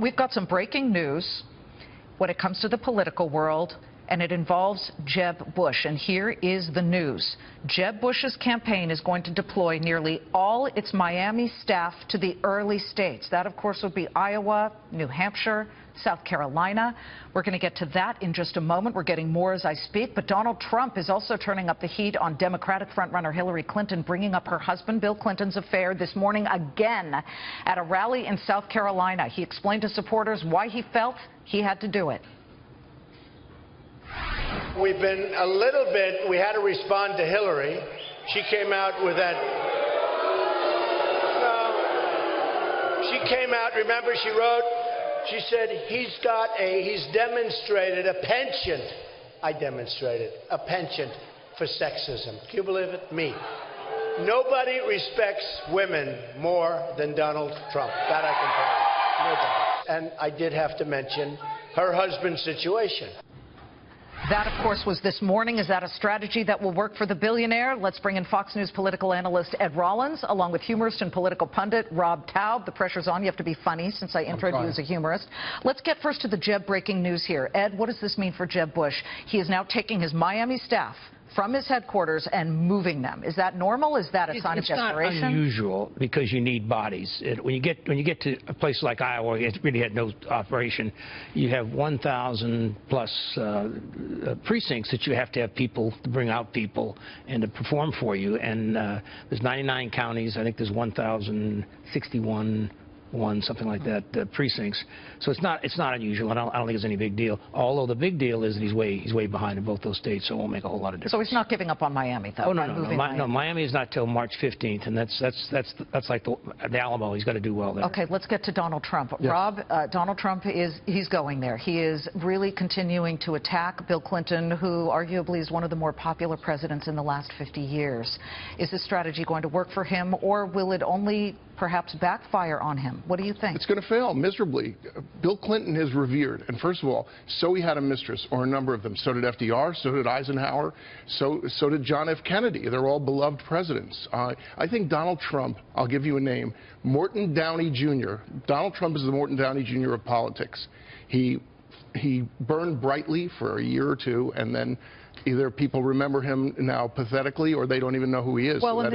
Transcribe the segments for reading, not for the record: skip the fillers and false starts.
We've got some breaking news when it comes to the political world, and it involves Jeb Bush. And here is the news. Jeb Bush's campaign is going to deploy nearly all its Miami staff to the early states. That, of course, would be Iowa, New Hampshire, South Carolina. We're going to get to that in just a moment. We're getting more as I speak. But Donald Trump is also turning up the heat on Democratic frontrunner Hillary Clinton, bringing up her husband Bill Clinton's affair this morning again at a rally in South Carolina. He explained to supporters why he felt he had to do it. We've been a little bit, we had to respond to Hillary. She came out with that. She came out, remember she wrote, she said, he's demonstrated a penchant. I demonstrated a penchant for sexism. Can you believe it? Me. Nobody respects women more than Donald Trump. That I can tell you. Nobody. And I did have to mention her husband's situation. That, of course, was this morning. Is that a strategy that will work for the billionaire? Let's bring in Fox News political analyst Ed Rollins, along with humorist and political pundit Rob Taub. The pressure's on. You have to be funny since I introed you as a humorist. Let's get first to the Jeb breaking news here. Ed, what does this mean for Jeb Bush? He is now taking his Miami staff from his headquarters and moving them. Is that normal? Is that a sign of desperation? It's not unusual because you need bodies. When you get to a place like Iowa, it really had no operation. You have 1,000 plus precincts that you have to have people to bring out people and to perform for you. And there's 99 counties. I think there's 1,061. Something like that, precincts. So it's not unusual. I don't think it's any big deal. Although the big deal is that he's way behind in both those states, so it won't make a whole lot of difference. So he's not giving up on Miami, though. Oh no, Miami is not till March 15th, and that's like the Alamo. He's got to do well there. Okay, let's get to Donald Trump. Yes. Rob, Donald Trump he's going there. He is really continuing to attack Bill Clinton, who arguably is one of the more popular presidents in the last 50 years. Is this strategy going to work for him, or will it only perhaps backfire on him? What do you think? It's going to fail miserably. Bill Clinton is revered, and first of all, so he had a mistress, or a number of them. So did FDR, so did Eisenhower, so did John F. Kennedy. They're all beloved presidents. I think Donald Trump, I'll give you a name, Morton Downey Jr. Donald Trump is the Morton Downey Jr. of politics. He burned brightly for a year or two, and then either people remember him now pathetically, or they don't even know who he is. Well, so in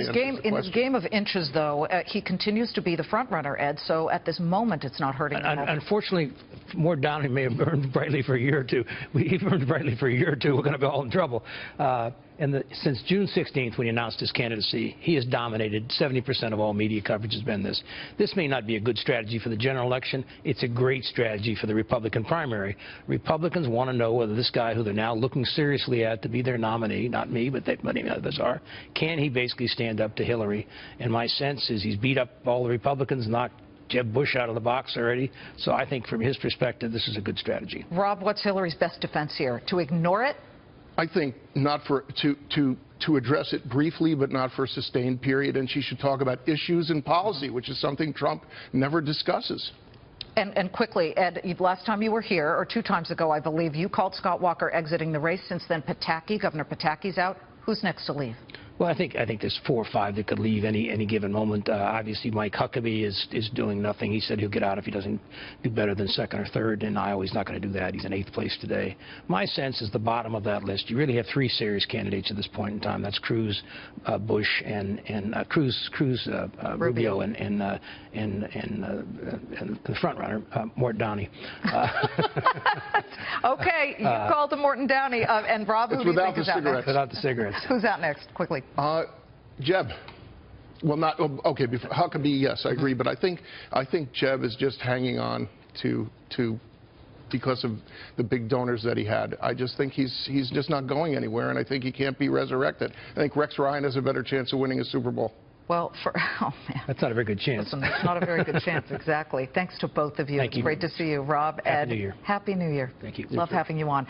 his game of inches, though, he continues to be the front runner, Ed. So at this moment, it's not hurting him. Unfortunately, Morton Downey may have burned brightly for a year or two. He burned brightly for a year or two. We're going to be all in trouble. Since June 16th, when he announced his candidacy, he has dominated. 70% of all media coverage has been this. This may not be a good strategy for the general election. It's a great strategy for the Republican primary. Republicans want to know whether this guy, who they're now looking seriously at to be their nominee, not me, but many others are, can he basically stand up to Hillary? And my sense is he's beat up all the Republicans, knocked Jeb Bush out of the box already. So I think from his perspective, this is a good strategy. Rob, what's Hillary's best defense here? To ignore it? I think not to address it briefly, but not for a sustained period. And she should talk about issues and policy, which is something Trump never discusses. And quickly, Ed, last time you were here, or 2 times ago, I believe, you called Scott Walker exiting the race. Since then, Governor Pataki's out. Who's next to leave? Well, I think there's 4 or 5 that could leave any given moment. Obviously, Mike Huckabee is doing nothing. He said he'll get out if he doesn't do better than 2nd or 3rd, and Iowa, he's not going to do that. He's in 8th place today. My sense is the bottom of that list. You really have 3 serious candidates at this point in time. That's Cruz, Bush, and Rubio, and the front runner, Morton Downey. Okay, you called him Morton Downey, and Rob, who do you think is out next? Without the cigarettes. Who's out next? Quickly. Jeb. Well, not okay. Huckabee, yes, I agree, but I think Jeb is just hanging on to because of the big donors that he had. I just think he's just not going anywhere, and I think he can't be resurrected. I think Rex Ryan has a better chance of winning a Super Bowl. Well, oh, man. That's not a very good chance. Listen, that's not a very good chance, exactly. Thanks to both of you. Thank you. It's great to see you. Rob, Ed. Happy New Year. Happy New Year. Thank you. Love having you on.